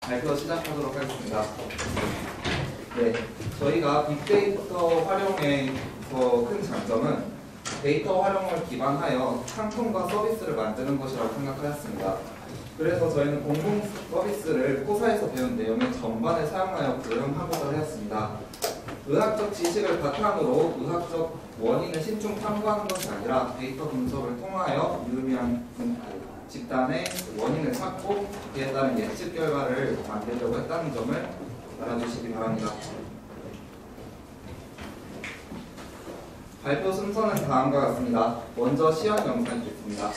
발표 시작하도록 하겠습니다. 네, 저희가 빅데이터 활용의 더 큰 장점은 데이터 활용을 기반하여 상품과 서비스를 만드는 것이라고 생각하였습니다. 그래서 저희는 공공 서비스를 코사에서 배운 내용의 전반을 사용하여 구현하고자 하였습니다. 의학적 지식을 바탕으로 의학적 원인을 신중 탐구하는 것이 아니라 데이터 분석을 통하여 유의미한 집단의 원인을 찾고 그에 따른 예측 결과를 만들려고 했다는 점을 알아주시기 바랍니다. 발표 순서는 다음과 같습니다. 먼저 시연 영상이 있습니다.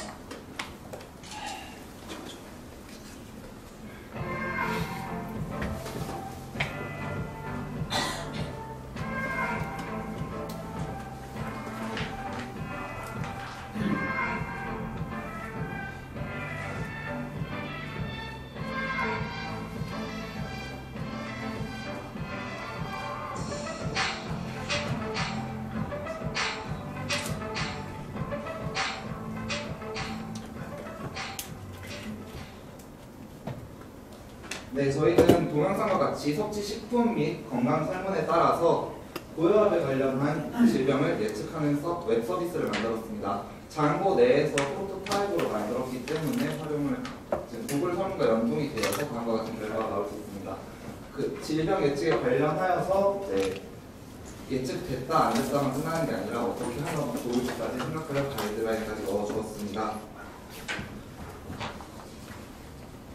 네, 저희는 동영상과 같이 섭취 식품 및 건강 설문에 따라서 고혈압에 관련한 질병을 예측하는 웹 서비스를 만들었습니다. 장고 내에서 프로토타입으로 만들었기 때문에 활용을 지금 구글 설문과 연동이 되어서 다음과 같은 결과가 나올 수 있습니다. 그 질병 예측에 관련하여서 예측됐다 안 됐다만 끝나는 게 아니라 어떻게 하면 좋을지까지 생각하여 가이드라인까지 넣어주었습니다.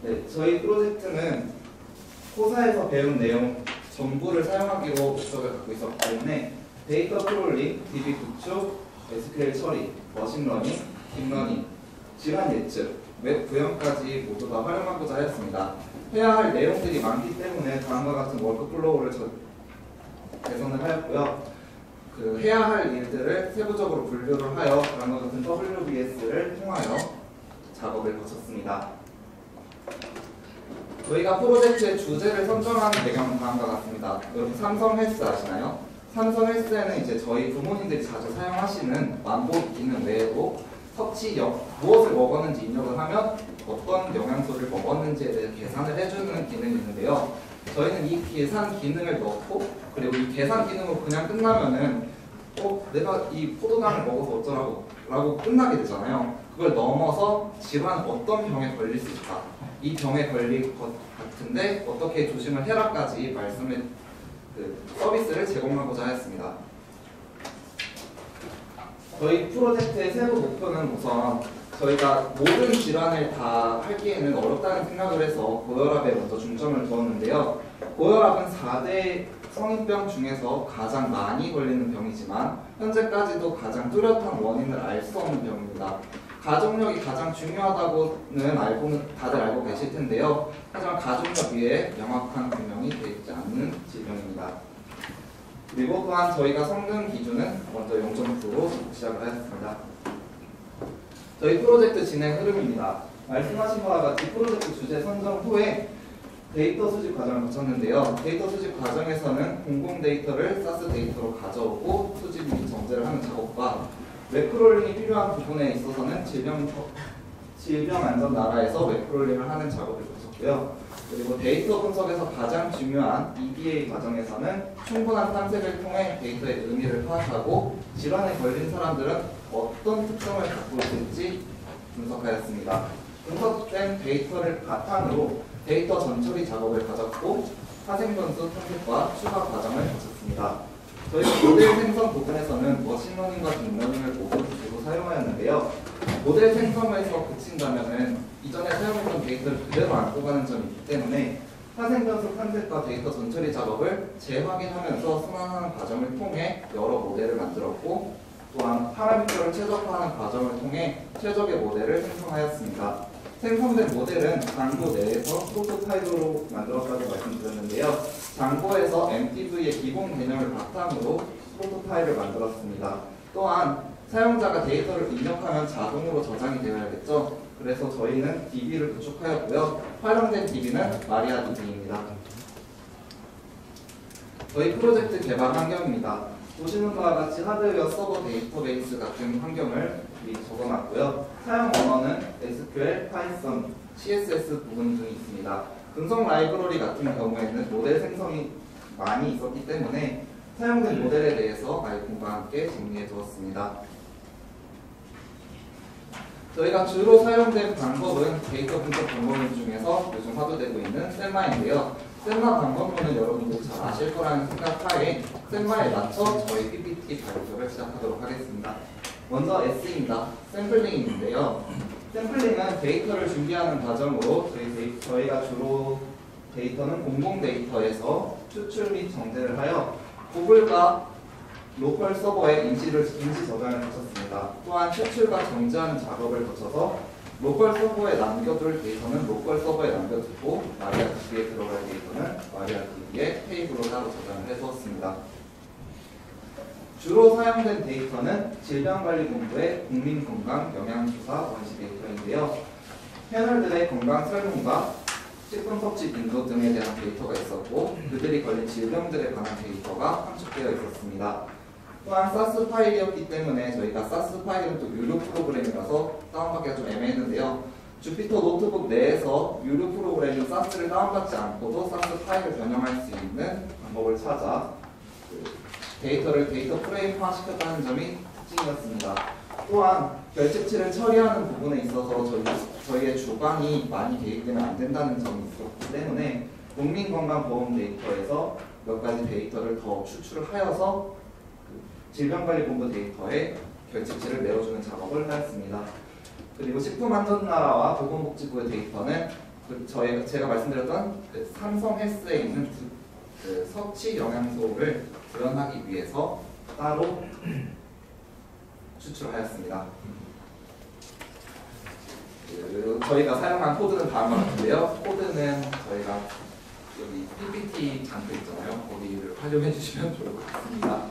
네, 저희 프로젝트는 코사에서 배운 내용 전부를 사용하기로 목적을 갖고 있었기 때문에 데이터 크롤링, DB 구축, SQL 처리, 머신러닝, 딥러닝, 질환 예측, 웹 구현까지 모두 다 활용하고자 하였습니다. 해야 할 내용들이 많기 때문에 다음과 같은 워크플로우를 개선을 하였고요. 그 해야 할 일들을 세부적으로 분류를 하여 다음과 같은 WBS를 통하여 작업을 거쳤습니다. 저희가 프로젝트의 주제를 선정하는 배경은 다음과 같습니다. 여러분 삼성 헬스 아시나요? 삼성 헬스에는 이제 저희 부모님들이 자주 사용하시는 만보 기능 외에도 무엇을 먹었는지 입력을 하면 어떤 영양소를 먹었는지에 대해 계산을 해주는 기능이 있는데요. 저희는 이 계산 기능을 넣고 그리고 이 계산 기능으로 그냥 끝나면은 내가 이 포도당을 먹어서 어쩌라고 라고 끝나게 되잖아요. 그걸 넘어서 질환 어떤 병에 걸릴 수 있다. 이 병에 걸릴 것 같은데 어떻게 조심을 해라까지 말씀을 서비스를 제공하고자 하였습니다. 저희 프로젝트의 세부 목표는 우선 저희가 모든 질환을 다 하기에는 어렵다는 생각을 해서 고혈압에 먼저 중점을 두었는데요. 고혈압은 4대 성인병 중에서 가장 많이 걸리는 병이지만 현재까지도 가장 뚜렷한 원인을 알 수 없는 병입니다. 가족력이 가장 중요하다고는 다들 알고 계실 텐데요. 하지만 가족력 위에 명확한 규명이 되어 있지 않는 질병입니다. 그리고 또한 저희가 성능 기준은 먼저 0.9로 시작을 하였습니다. 저희 프로젝트 진행 흐름입니다. 말씀하신 바와 같이 프로젝트 주제 선정 후에 데이터 수집 과정을 거쳤는데요. 데이터 수집 과정에서는 공공 데이터를 사스 데이터로 가져오고 수집 및 정제를 하는 작업과 웹크롤링이 필요한 부분에 있어서는 질병안전나라에서 웹크롤링을 하는 작업을 거쳤고요. 그리고 데이터 분석에서 가장 중요한 EDA 과정에서는 충분한 탐색을 통해 데이터의 의미를 파악하고 질환에 걸린 사람들은 어떤 특성을 갖고 있을지 분석하였습니다. 분석된 데이터를 바탕으로 데이터 전처리 작업을 가졌고 파생변수 탐색과 추가 과정을 거쳤습니다. 저희 모델 생성 부분에서는 머신러닝과 딥러닝을 모두 사용하였는데요. 모델 생성에서 그친다면은 이전에 사용했던 데이터를 그대로 안고 가는 점이 있기 때문에 파생변수 탐색과 데이터 전처리 작업을 재확인하면서 순환하는 과정을 통해 여러 모델을 만들었고 또한 파라미터를 최적화하는 과정을 통해 최적의 모델을 생성하였습니다. 생성된 모델은 장고 내에서 프로토타입으로 만들었다고 말씀드렸는데요. 장고에서 MTV의 기본 개념을 바탕으로 프로토타입을 만들었습니다. 또한 사용자가 데이터를 입력하면 자동으로 저장이 되어야겠죠. 그래서 저희는 DB를 구축하였고요. 활용된 DB는 마리아DB입니다. 저희 프로젝트 개발 환경입니다. 보시는 바와 같이 하드웨어 서버 데이터베이스 같은 환경을 적어놨고요. 사용 언어는 SQL, 파이썬, CSS 부분 등이 있습니다. 분석 라이브러리 같은 경우에는 모델 생성이 많이 있었기 때문에 사용된 모델에 대해서 아이콘과 함께 정리해 두었습니다. 저희가 주로 사용된 방법은 데이터 분석 방법 중에서 요즘 화두되고 있는 셈마인데요. 셈마 방법론은 여러분들 잘 아실 거라는 생각하에 셈마에 맞춰 저희 PPT 발표를 시작하도록 하겠습니다. 먼저 S입니다. 샘플링인데요. 샘플링은 데이터를 준비하는 과정으로 저희가 주로 데이터는 공공 데이터에서 추출 및 정제를 하여 구글과 로컬 서버에 인지 저장을 거쳤습니다. 또한 추출과 정제하는 작업을 거쳐서 로컬 서버에 남겨둘 데이터는 로컬 서버에 남겨두고 마리아DB에 들어갈 데이터는 마리아DB에 테이블로 따로 저장을 해두었습니다. 주로 사용된 데이터는 질병관리본부의 국민건강영양조사 원시 데이터인데요. 패널들의 건강 설문과 식품 섭취 빈도 등에 대한 데이터가 있었고 그들이 걸린 질병들에 관한 데이터가 함축되어 있었습니다. 또한 사스 파일이었기 때문에 저희가 사스 파일은 또 유료 프로그램이라서 다운받기가 좀 애매했는데요. 주피터 노트북 내에서 유료 프로그램인 사스를 다운받지 않고도 사스 파일을 변형할 수 있는 방법을 찾아 데이터를 데이터 프레임화 시켰다는 점이 특징이었습니다. 또한 결집치를 처리하는 부분에 있어서 저희의 주관이 많이 개입되면 안 된다는 점이 있었기 때문에 국민건강보험 데이터에서 몇 가지 데이터를 더 추출을 하여서 질병관리본부 데이터에 결집치를 내어주는 작업을 하였습니다. 그리고 식품안전나라와 보건복지부의 데이터는 제가 말씀드렸던 삼성 헬스에 있는 섭취 영양소를 구현하기 위해서 따로 추출하였습니다. 저희가 사용한 코드는 다음과 같은데요. 코드는 저희가 여기 PPT 장표 있잖아요. 거기를 활용해 주시면 좋을 것 같습니다.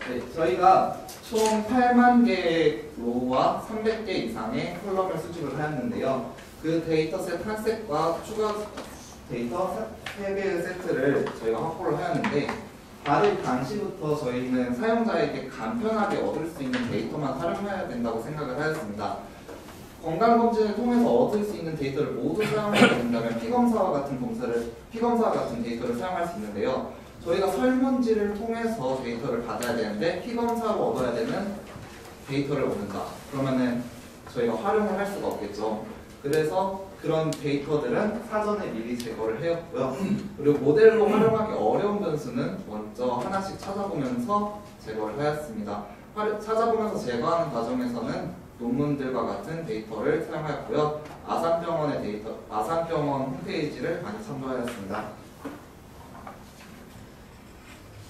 네, 저희가 총 8만 개의 로우와 300개 이상의 컬럼을 수집을 하였는데요. 그 데이터셋 한 셋과 추가 데이터 3개의 세트를 저희가 확보를 하였는데 발의 당시부터 저희는 사용자에게 간편하게 얻을 수 있는 데이터만 활용해야 된다고 생각을 하였습니다. 건강검진을 통해서 얻을 수 있는 데이터를 모두 사용하게 된다면 피검사와 같은 데이터를 사용할 수 있는데요. 저희가 설문지를 통해서 데이터를 받아야 되는데 피검사로 얻어야 되는 데이터를 얻는다. 그러면은 저희가 활용을 할 수가 없겠죠. 그래서 그런 데이터들은 사전에 미리 제거를 해왔고요. 그리고 모델로 활용하기 어려운 변수는 먼저 하나씩 찾아보면서 제거를 하였습니다. 찾아보면서 제거하는 과정에서는 논문들과 같은 데이터를 사용하였고요. 아산병원 홈페이지를 많이 참조하였습니다.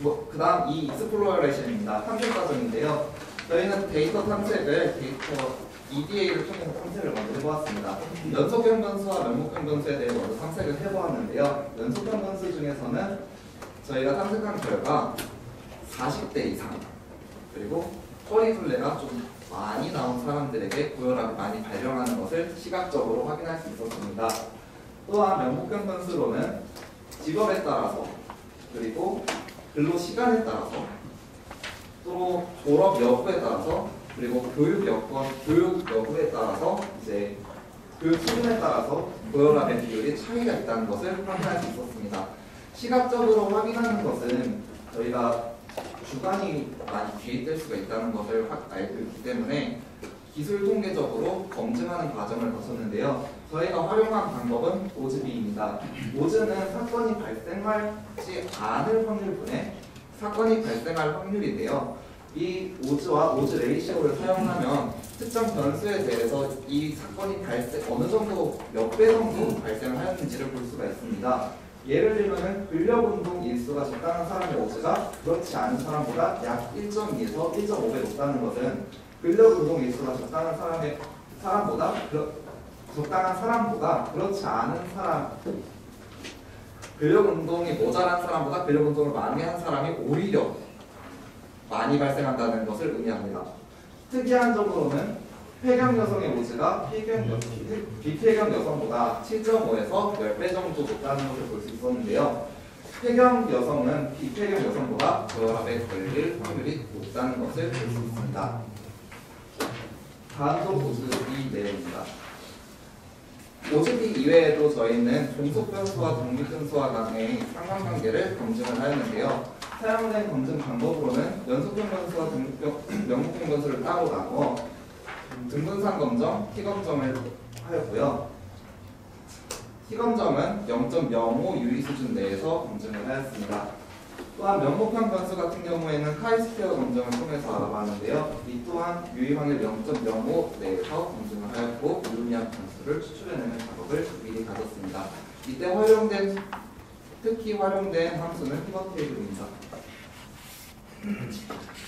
그 다음 이 익스플로레이션입니다. 탐색 과정인데요. 저희는 데이터 탐색을 EDA를 통해서 탐색을 먼저 해보았습니다. 연속형 변수와 면목형 변수에 대해 먼저 탐색을 해보았는데요. 연속형 변수 중에서는 저희가 탐색한 결과 40대 이상 그리고 허리둘레가 좀 많이 나온 사람들에게 고혈압이 많이 발병하는 것을 시각적으로 확인할 수 있었습니다. 또한 면목형 변수로는 직업에 따라서 그리고 근로 시간에 따라서 또 졸업 여부에 따라서 그리고 교육 여부에 따라서 이제 교육 수준에 따라서 고혈압의 비율이 차이가 있다는 것을 확인할 수 있었습니다. 시각적으로 확인하는 것은 저희가 주관이 많이 개입될 수가 있다는 것을 알고 있기 때문에 기술 통계적으로 검증하는 과정을 거쳤는데요. 저희가 활용한 방법은 오즈비입니다. 오즈는 사건이 발생하지 않을 확률분의 사건이 발생할 확률인데요. 이 오즈와 오즈 레이시오를 사용하면 특정 변수에 대해서 이 사건이 어느 정도 몇 배 정도 발생하였는지를 볼 수가 있습니다. 예를 들면 근력운동 일수가 적당한 사람의 오즈가 그렇지 않은 사람보다 약 1.2에서 1.5배 높다는 것은 근력운동 일수가 적당한 사람보다 그렇지 않은 사람 근력운동이 모자란 사람보다 근력운동을 많이 한 사람이 오히려 많이 발생한다는 것을 의미합니다. 특이한 점으로는 폐경 여성의 오즈가 비폐경 여성보다 7.5에서 10배 정도 높다는 것을 볼 수 있었는데요. 폐경 여성은 비폐경 여성보다 고혈압에 걸릴 확률이 높다는 것을 볼 수 있습니다. 다음도 오즈비 내용입니다. OGB 이외에도 저희는 종속 변수와 독립 변수와 간의 상관관계를 검증을 하였는데요. 사용된 검증 방법으로는 연속형 변수와 명목형 변수를 따로 나누어 등분상 검정, T검정을 하였고요. T검정은 0.05 유의 수준 내에서 검증을 하였습니다. 또한 명목형 변수 같은 경우에는 카이스퀘어 검증을 통해서 알아봤는데요. 이 또한 유의 확률 0.05 내에서 검증을 하였고 유의미한 변수를 추출해내는 작업을 미리 가졌습니다. 이때 특히 활용된 함수는 피벗 테이블입니다.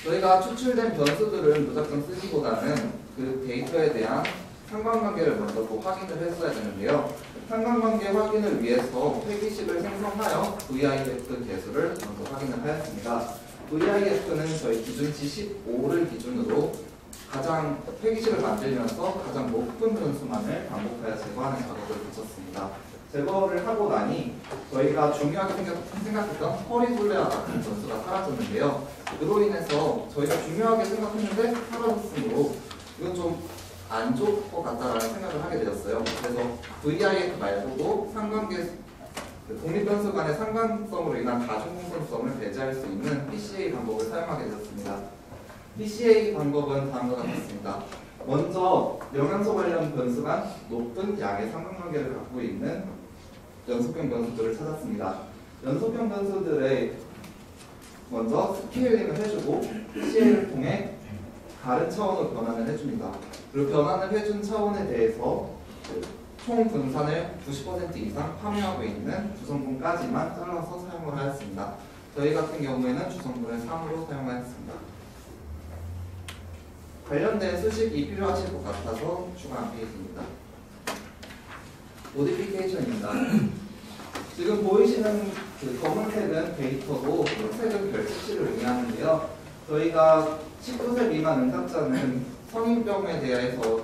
저희가 추출된 변수들을 무작정 쓰기보다는 그 데이터에 대한 상관관계를 먼저 확인을 했어야 되는데요. 상관관계 확인을 위해서 회귀식을 생성하여 VIF 개수를 먼저 확인을 하였습니다. VIF는 저희 기준치 15를 기준으로 가장 회귀식을 만들면서 가장 높은 변수만을 반복하여 제거하는 작업을 거쳤습니다. 제거를 하고 나니 저희가 중요하게 생각했던 허리둘레와 같은 변수가 사라졌는데요. 그로 인해서 저희가 중요하게 생각했는데 사라졌으므로 이건 좀 안 좋을 것 같다라는 생각을 하게 되었어요. 그래서 VIF 말고도 독립변수 간의 상관성으로 인한 다중공통성을 배제할 수 있는 PCA 방법을 사용하게 되었습니다. PCA 방법은 다음과 같습니다. 먼저 영양소 관련 변수 간 높은 양의 상관관계를 갖고 있는 연속형 변수들을 찾았습니다. 연속형 변수들의 먼저 스케일링을 해주고 PCA를 통해 다른 차원으로 변환을 해줍니다. 그리고 변환을 해준 차원에 대해서 총 분산을 90% 이상 파괴하고 있는 주성분까지만 잘라서 사용을 하였습니다. 저희 같은 경우에는 주성분을 3으로 사용하였습니다. 관련된 수식이 필요하실 것 같아서 추가한 페이지입니다. 모디피케이션입니다. 지금 보이시는 그 검은색은 데이터고 흰색은 결집치를 의미하는데요. 저희가 19세 미만 응답자는 성인병에 대해서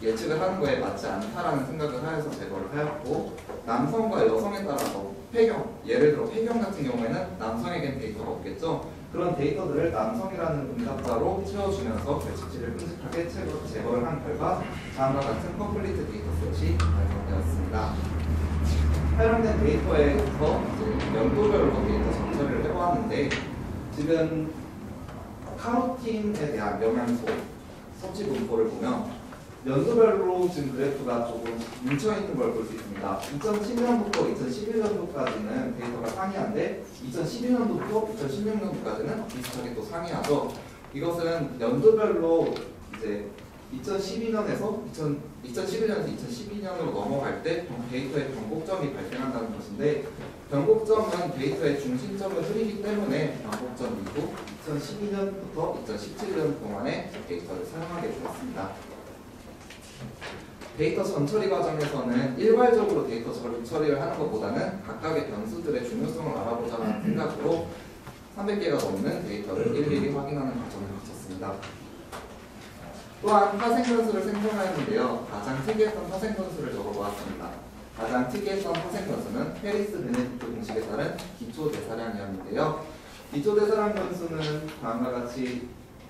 예측을 하는 거에 맞지 않다라는 생각을 하여서 제거를 하였고, 남성과 여성에 따라서 폐경, 예를 들어 폐경 같은 경우에는 남성에겐 데이터가 없겠죠. 그런 데이터들을 남성이라는 응답자로 채워주면서 결집치를 끔찍하게 제거를 한 결과 다음과 같은 컴플리트 데이터셋이 완성되었습니다. 활용된 데이터에서 연도별로 데이터 전처리를 해보았는데, 지금 카로틴에 대한 영양소 섭취 분포를 보면 연도별로 지금 그래프가 조금 뭉쳐있는 걸 볼 수 있습니다. 2010년부터 2011년도까지는 데이터가 상이한데 2012년도부터 2016년도까지는 비슷하게 또 상이하죠. 이것은 연도별로 이제 2012년에서 2012년으로 넘어갈 때 데이터의 변곡점이 발생한다는 것인데, 변곡점은 데이터의 중심점을 흐리기 때문에 변곡점이고 2012년부터 2017년 동안에 데이터를 사용하게 되었습니다. 데이터 전처리 과정에서는 일괄적으로 데이터 처리를 하는 것보다는 각각의 변수들의 중요성을 알아보자는 생각으로 300개가 넘는 데이터를 일일이 확인하는 과정을 거쳤습니다. 또한 파생 변수를 생성하였는데요. 가장 특이했던 파생 변수를 적어보았습니다. 가장 특이했던 파생 변수는 페리스 베네딕트 공식에 따른 기초 대사량이었는데요. 기초 대사량 변수는 다음과 같이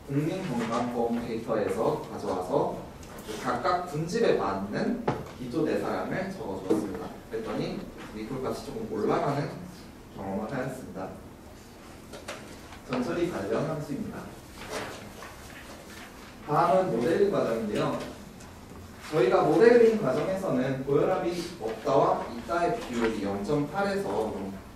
국민건강보험 데이터에서 가져와서 각각 분집에 맞는 기초 대사량을 적어주었습니다. 그랬더니 리콜값이 조금 올라가는 경험을 하였습니다. 전처리 관련 함수입니다. 다음은 모델링 과정인데요. 저희가 모델링 과정에서는 고혈압이 없다와 있다의 비율이 0.88에서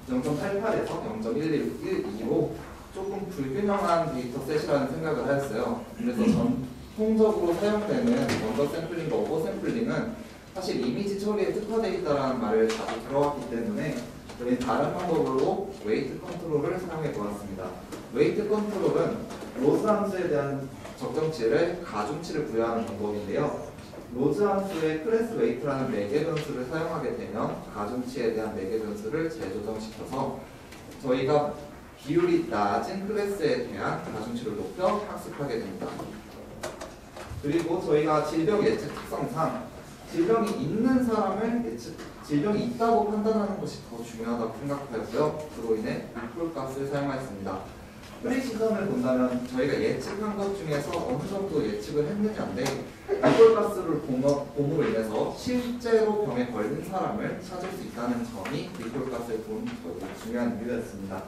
0.12로 조금 불균형한 데이터셋이라는 생각을 하였어요. 그래서 전통적으로 사용되는 언더 샘플링과 오버 샘플링은 사실 이미지 처리에 특화되어 있다는 말을 자주 들어왔기 때문에 저희 다른 방법으로 웨이트 컨트롤을 사용해 보았습니다. 웨이트 컨트롤은 로스 함수에 대한 적정치를 가중치를 부여하는 방법인데요. 로즈 함수의 클래스 웨이트라는 매개 변수를 사용하게 되면 가중치에 대한 매개 변수를 재조정시켜서 저희가 비율이 낮은 클래스에 대한 가중치를 높여 학습하게 됩니다. 그리고 저희가 질병 예측 특성상 질병이 있는 사람을 질병이 있다고 판단하는 것이 더 중요하다고 생각하였고요. 그로 인해 리콜 값을 사용하였습니다. 프리시전을 본다면 저희가 예측한 것 중에서 어느 정도 예측을 했느냐인데 리콜가스를 봄으로 인해서 실제로 병에 걸린 사람을 찾을 수 있다는 점이 리콜가스를 본 중요한 이유였습니다.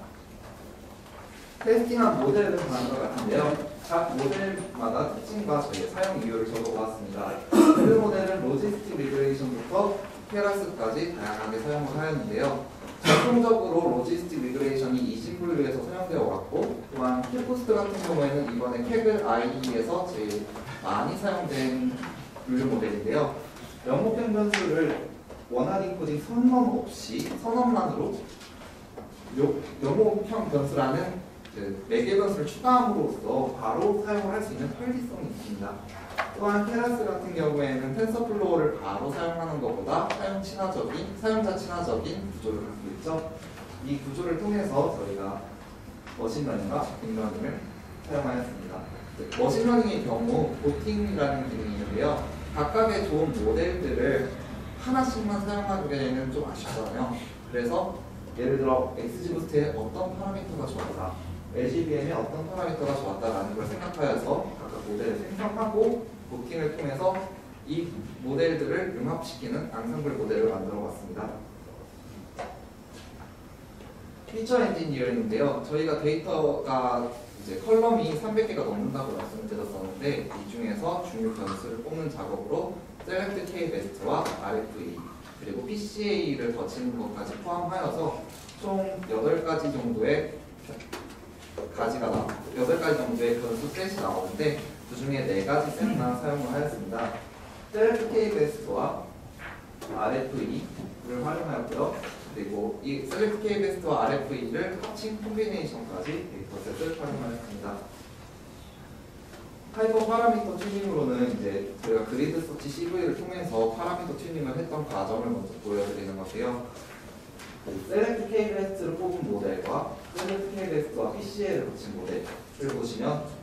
테스팅한 모델은 다음과 같은데요. 각 모델마다 특징과 저희의 사용 이유를 적어보았습니다. 그 모델은 로지스틱 리그레이션부터 케라스까지 다양하게 사용을 하였는데요. 전통적으로 로지스틱 리그레이션이 이진 분류에서 사용되어 왔고, 또한 킬포스트 같은 경우에는 이번에 케글 IE에서 제일 많이 사용된 분류 모델인데요. 영목형 변수를 원하는 코딩 선언 없이 선언만으로 영목형 변수라는 그 매개 변수를 추가함으로써 바로 사용을 할 수 있는 편리성이 있습니다. 또한 케라스 같은 경우에는 텐서플로우를 바로 사용하는 것보다 사용자 친화적인 구조를 갖고 있죠. 이 구조를 통해서 저희가 머신러닝과 딥러닝을 사용하였습니다. 머신러닝의 경우 보팅이라는 기능이 있는데요. 각각의 좋은 모델들을 하나씩만 사용하기에는 좀 아쉽잖아요. 그래서 예를 들어 XGBoost에 어떤 파라미터가 좋았다, LGBM에 어떤 파라미터가 좋았다라는 걸 생각하여서 각각 모델을 생성하고 보팅을 통해서 이 모델들을 융합시키는 앙상블 모델을 만들어 봤습니다. 피처 엔지니어인데요. 저희가 데이터가 이제 컬럼이 300개가 넘는다고 말씀드렸었는데 이 중에서 중요 변수를 뽑는 작업으로 셀렉트 K-베스트와 RFE 그리고 PCA를 거치는 것까지 포함하여서 총 8가지 정도의 8가지 정도의 변수 셋이 나오는데 그 중에 4가지 셋만 사용을 하였습니다. 셀렉트 K-베스트와 RFE를 활용하였고요. 그리고 이 셀렉트 K-베스트와 RFE를 합친 콤비네이션까지 데이터셋을 활용하였습니다. 하이퍼 파라미터 튜닝으로는 이제 저희가 그리드 서치 CV를 통해서 파라미터 튜닝을 했던 과정을 먼저 보여드리는 건데요. 셀렉트 K-베스트를 뽑은 모델과 셀렉트 K-베스트와 PCA를 붙인 모델을 보시면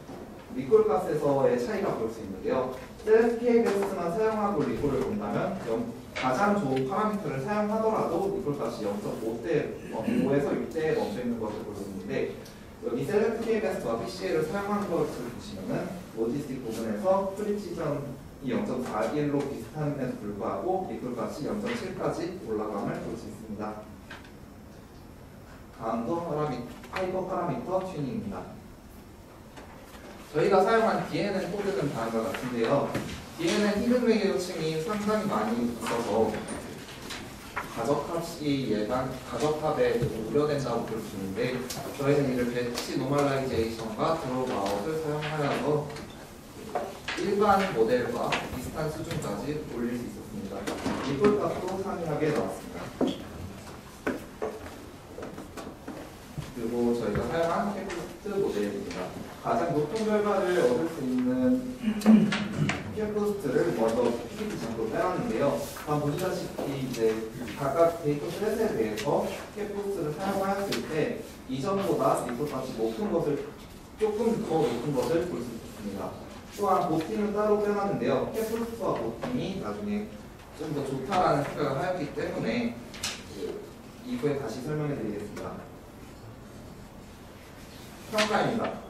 리콜가스에서의 차이가 볼 수 있는데요. 셀렉트 K-베스트만 사용하고 리콜을 본다면 가장 좋은 파라미터를 사용하더라도 리콜가스 0.5에서 6대에 멈춰있는 것을 볼 수 있는데 여기 셀렉트 K-베스트와 PCA를 사용한 것을 보시면은 로지스틱 부분에서 프리시전이 0.41로 비슷함에도 불구하고 리콜가스 0.7까지 올라감을 볼 수 있습니다. 다음도 하이퍼 파라미터 튜닝입니다. 저희가 사용한 DNN 코드는 다음과 같은데요. DNN 히든 레이어층이 상당히 많이 있어서 가적합에 우려된다고 볼 수 있는데 저희는 이를 배치 노멀라이제이션과 드롭 아웃을 사용하여서 일반 모델과 비슷한 수준까지 올릴 수 있었습니다. 리콜 값도 상이하게 나왔습니다. 그리고 저희가 사용한 캡포스트 모델입니다. 가장 높은 결과를 얻을 수 있는 캡포스트를 먼저 PPT 장으로 빼놨는데요. 보시다시피 이제 각각 데이터 셋에 대해서 캡포스트를 사용하였을 때 이전보다 리콜 값이 조금 더 높은 것을 볼 수 있습니다. 또한 보팅은 따로 빼놨는데요. 캡포스트와 보팅이 나중에 좀 더 좋다라는 생각을 하였기 때문에 이후에 다시 설명해 드리겠습니다. 평가입니다.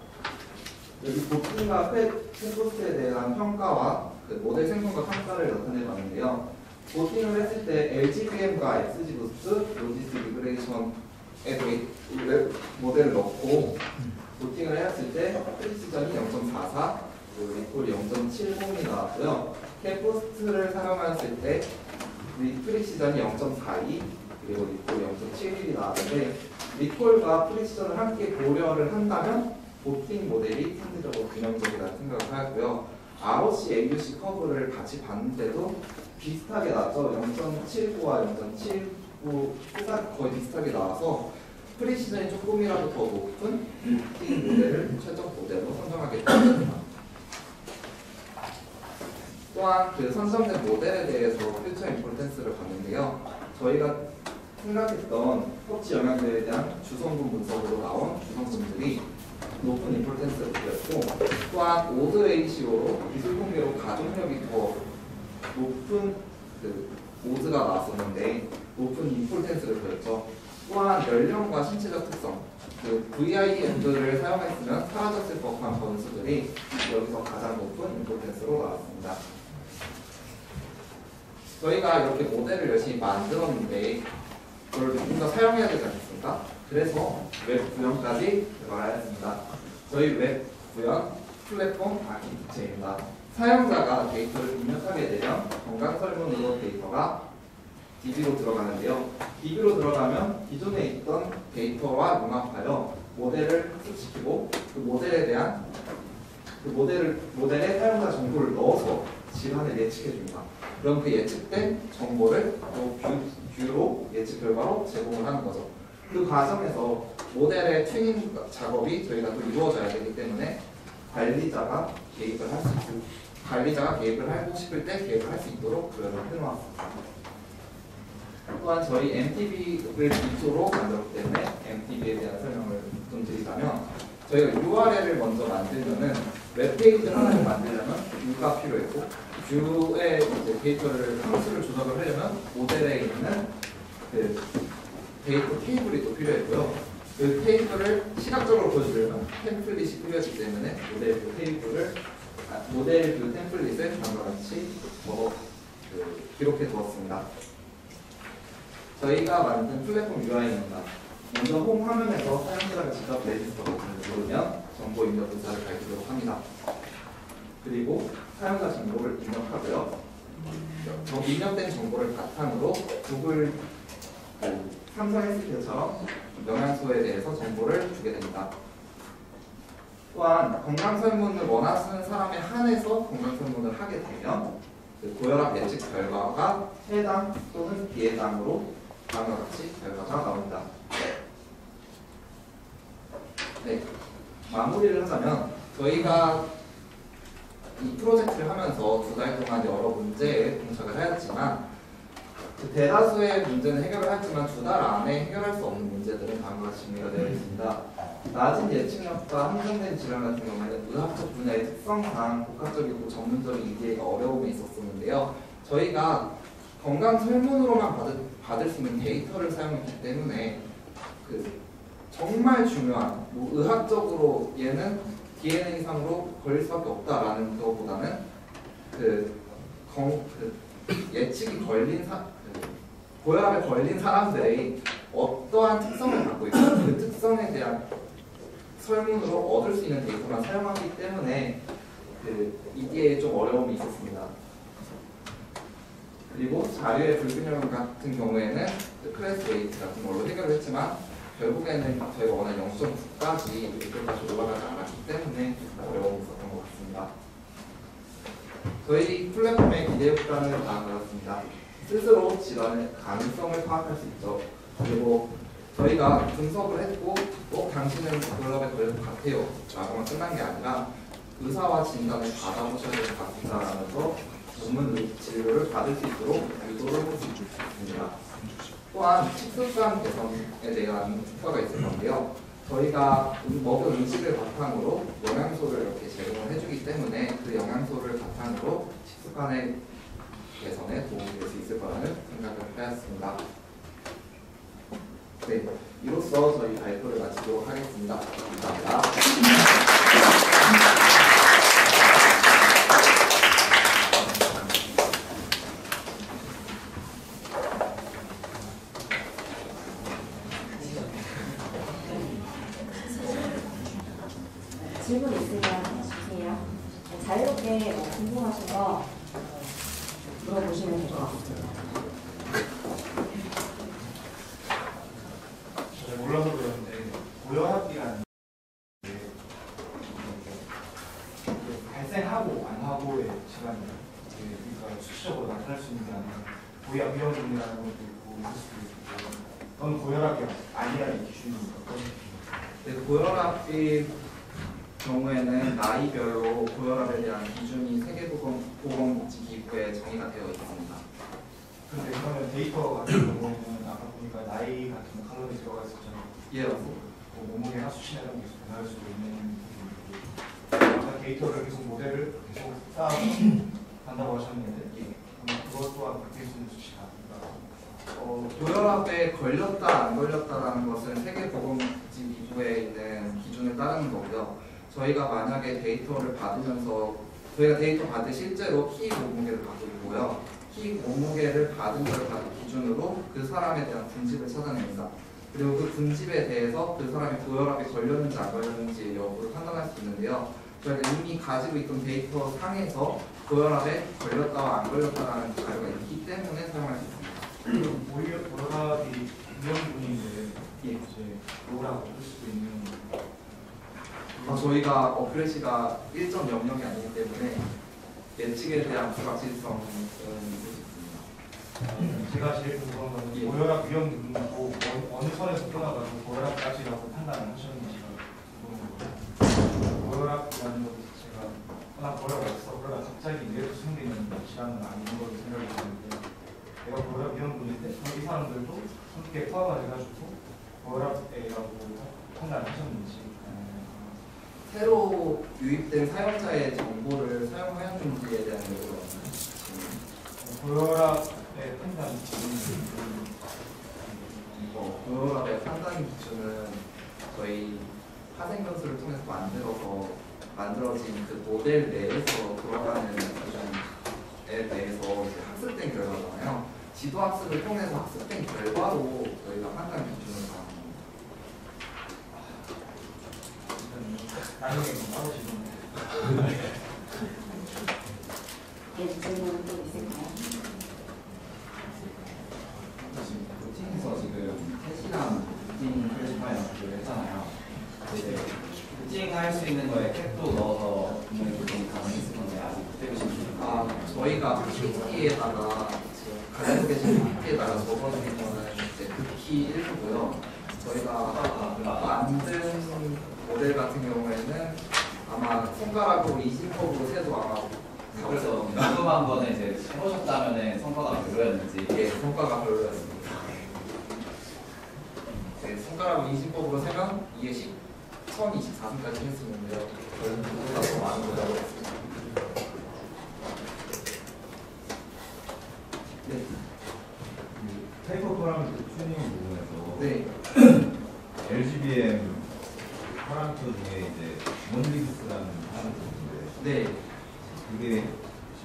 여기 보팅과 캡포스트에 대한 평가와 그 모델 생성과 평가를 나타내 봤는데요. 보팅을 했을 때 LGBM과 XGBoost, 로지스틱 리그레이션에 모델을 넣고 보팅을 했을 때 프리시전이 0.44, 리콜이 0.70이 나왔고요. 캡포스트를 사용했을 때 프리시전이 0.42, 그리고 리콜이 0.71이 나왔는데 리콜과 프리시전을 함께 고려를 한다면 보팅 모델이 상대적으로 균형적이라는 생각을 하였고요. ROC, AUC 커브를 같이 봤는데도 비슷하게 나왔죠. 0.79와 0.79 거의 비슷하게 나와서 프리시전이 조금이라도 더 높은 보팅 모델을 최종 모델로 선정하겠습니다. 또한 그 선정된 모델에 대해서 퓨처 임포텐스를 봤는데요. 저희가 생각했던 터치 영향들에 대한 주성분 분석으로 나온 주성분들이 높은 임포텐스를 보였고, 또한 오드 레이시오로 기술 통계로 가족력이 더 높은 오드가 나왔었는데 높은 임포텐스를 보였죠. 또한 연령과 신체적 특성, 그 VIM들을 사용했으면 사라졌을 법한 변수들이 여기서 가장 높은 임포텐스로 나왔습니다. 저희가 이렇게 모델을 열심히 만들었는데 그걸 누군가 사용해야 되지 않습니까? 그래서 웹 구현까지 개발하였습니다. 저희 웹 구현 플랫폼 아키텍처입니다. 사용자가 데이터를 입력하게 되면 건강설문으로 데이터가 DB로 들어가는데요. DB로 들어가면 기존에 있던 데이터와 융합하여 모델을 학습시키고 그 모델에 대한 모델에 사용자 정보를 넣어서 질환을 예측해줍니다. 그럼 그 예측된 정보를 또 뷰로 예측 결과로 제공을 하는 거죠. 그 과정에서 모델의 튜닝 작업이 저희가 또 이루어져야 되기 때문에 관리자가 개입을 하고 싶을 때 개입을 할 수 있도록 구현을 해놓았습니다. 또한 저희 MTB를 기초로 만들었기 때문에 MTB에 대한 설명을 좀 드리자면 저희가 URL을 먼저 만들면은 웹페이지 하나를 만들려면 뷰가 필요했고 뷰에 이제 데이터를 함수를 조작을 하려면 모델에 있는 그 데이터 테이블이 또 필요했고요. 그 테이블을 시각적으로 보여주려면 템플릿이 필요했기 때문에 모델 뷰 템플릿을 다음과 같이 기록해 두었습니다. 저희가 만든 플랫폼 UI입니다. 먼저 홈 화면에서 사용자가 직접 레지스터 버튼을 누르면 정보 입력 의사를 밝히도록 합니다. 그리고 사용자 정보를 입력하고요. 입력된 정보를 바탕으로 구글 삼성 헬스케어처럼 영양소에 대해서 정보를 주게 됩니다. 또한 건강설문을 원하시는 사람에 한해서 건강설문을 하게 되면 그 고혈압 예측 결과가 해당 또는 비해당으로 다음과 같이 결과가 나옵니다. 네, 마무리를 하자면 저희가 이 프로젝트를 하면서 2달 동안 여러 문제에 봉착을 하였지만 그 대다수의 문제는 해결을 했지만 2달 안에 해결할 수 없는 문제들은 다음과 같이 정리가 되어 있습니다. 낮은 예측력과 한정된 질환 같은 경우에는 의학적 분야의 특성상 복합적이고 전문적인 EDA가 어려움이 있었었는데요. 저희가 건강 설문으로만 받을 수 있는 데이터를 사용했기 때문에 그 정말 중요한 의학적으로 얘는 DNA상으로 걸릴 수밖에 없다라는 것보다는 예측이 걸린 고혈압에 걸린 사람들의 어떠한 특성을 갖고 있고 그 특성에 대한 설문으로 얻을 수 있는 데이터만 사용하기 때문에 이게 좀 어려움이 있었습니다. 그리고 자료의 불균형 같은 경우에는 클래스 웨이트 같은 걸로 해결을 했지만 결국에는 저희가 원하는 0.9까지 이렇게까지 올라가지 않았기 때문에 어려움이 있었던 것 같습니다. 저희 플랫폼의 기대 효과는 다음과 같습니다. 스스로 질환의 가능성을 파악할 수 있죠. 그리고 저희가 분석을 했고 당신은 고혈압에 걸릴 것 같아요 라고만 끝난 게 아니라 의사와 진단을 받아보셔야 될 것 같다라면서 전문 진료를 받을 수 있도록 유도를 할 수 있습니다. 또한 식습관 개선에 대한 효과가 있을 건데요. 저희가 먹은 음식을 바탕으로 영양소를 이렇게 제공을 해주기 때문에 그 영양소를 바탕으로 식습관의 개선에 도움이 될 수 있을 거라는 생각을 하였습니다. 네, 이로써 저희 발표를 마치도록 하겠습니다. 감사합니다. 질문 있으면 주세요. 자유롭게 궁금하신 거 물어보시면 될 것 같습니다. 잘 몰라서 그러는데 고혈압이라는 게 발생하고 안 하고의 질환이에요. 그러니까 수치적으로 나타날 수 있는 게 아니라 고위험이라는 것도 있고 있을 수도 있고 그건 고혈압이 아니라는 기준이니까. 네, 고혈압의 경우에는 나이별로 고혈압에 대한 기준이 세계보건복지기구에 정의가 되어 있습니다. 근데 그러면 데이터 같은 경우에는 아까 보니까 나이 같은 칼로리 들어가 있었잖아요. 예, 몸무게나 수치나 이런 게 계속 변할 수도 있는 부분이고 아까 데이터를 계속 모델을 계속 쌓아서 간다고 하셨는데 그것 또한 바뀔 수 있는 수치가 아닌가? 고혈압에 걸렸다 안 걸렸다라는 것은 세계보건기구에 있는 기준을 따르는 거고요. 저희가 만약에 데이터를 받으면서 저희가 데이터 받을 실제로 키 몸무게를 받고요. 키 몸무게를 받은 걸 기준으로 그 사람에 대한 군집을 찾아냅니다. 그리고 그 군집에 대해서 그 사람이 고혈압에 걸렸는지 안 걸렸는지 여부를 판단할 수 있는데요. 저희가 이미 가지고 있던 데이터 상에서 고혈압에 걸렸다와 안 걸렸다라는 자료가 있기 때문에 사용할 수 있습니다. 오히려 고혈압이 위험군인데 예. 이제 고혈압 얻을 수도 있는 저희가 어크레시가 1.00이 아니기 때문에 예측에 대한 불확실성은 있을 수 있습니다. 제가 제일 궁금한 건 예. 고혈압 위험군이고 어느 선에서 끊어가지고 고혈압까지라고 판단을 하셨는지가 궁금해요. 고혈압이라는 것 자체가 나 고혈압 없어 그러다 갑자기 뇌에서 생기는 질환은 아닌 걸로 생각이 드는데 내가 고혈압 위험군인데 이 사람들도 함께 포함을 해가지고 고혈압이라고 판단하셨는지 새로 유입된 사용자의 정보를 사용하였는지에 대한 여부가 고혈압의 판단 고혈압의 판단 기준은 저희 파생변수를 통해서 만들어진 그 모델 내에서 돌아가는 기준에 대해서 이제 학습된 결과잖아요. 지도 학습을 통해서 학습된 결과로 저희가 판단 기준을 정합니다. 나중에 따로 지금 예, 질문 또 있을까요? 루틴에서 지금 캣이랑 루틴 클래시파이어를 했잖아요. 이제 루팅할 수 있는 거에 캣도 넣어서 분명히 루팅이 가능했을 건데 아직 해보시면 저희가 PPT에다가 가지고 계신 PPT에다가 적어드린 거는 이제 극히 일부고요. 저희가 만든 모델 같은 경우에는 아마 손가락으로 이심법으로 세도 아마 그래서 궁금한 거는 이제 해보셨다면 성과가 별로였는지. 예, 성과가 별로였습니다. 네, 손가락으로 이심법으로 세면 이게 1024승까지 할 수 있는데요. 저희는 그보다 더 많은 거라고 했습니다. 네. 타이거 파라미터 튜닝 부분에서 네. LGBM 파라미터 중에 이제 원리그스라는 파라미터인데 네. 그게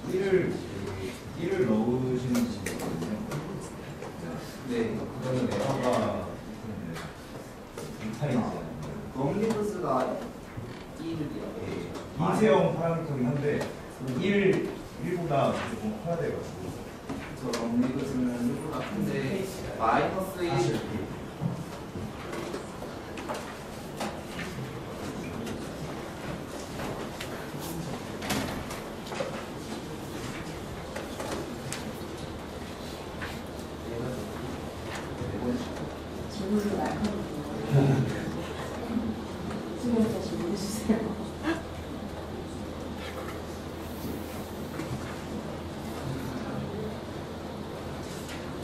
1을 넣으시는 분이거든요. 네. 그러면 에러가 빅타임이잖아요. 럼리브스가 1이요. 이세형 파라미터긴 한데 1보다 조금 커야 돼가지고 저 럼리브스는 1보다 큰데 마이너스 1 질문도 많거든요. 수고해서 질문해 주세요.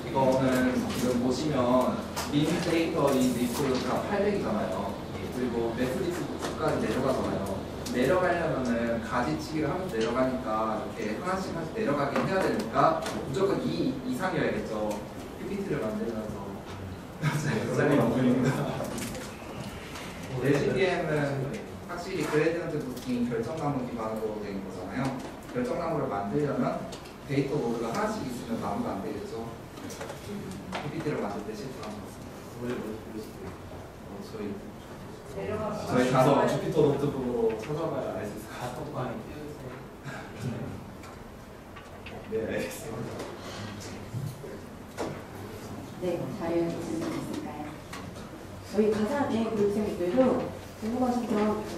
이거는 지금 보시면 민 데이터 인 리포트가 800이잖아요. 그리고 매트릭스까지 내려가잖아요. 내려가려면은 가지치기를 하면서 내려가니까 이렇게 하나씩 내려가긴 해야 되니까 무조건 2 이상이어야겠죠. PPT를 만들면서. LGBM은 확실히 그레디언트 루팅 결정나무 기반으로 된 거잖아요. 결정나무를 만들려면 데이터 노드가 하나씩 있으면 나무가 안 되겠죠. PPT를 만들 때 실수한 거습니다. 저희 가서 주피터 노트북으로 찾아봐야 알 수 있어요. 카톡방에 네, 알겠습니다. 네, 자료에 질문 있을까요? 저희 가사에 교육생님들도 궁금하신 점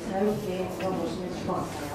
자유롭게 물어보시면 될 것 같아요.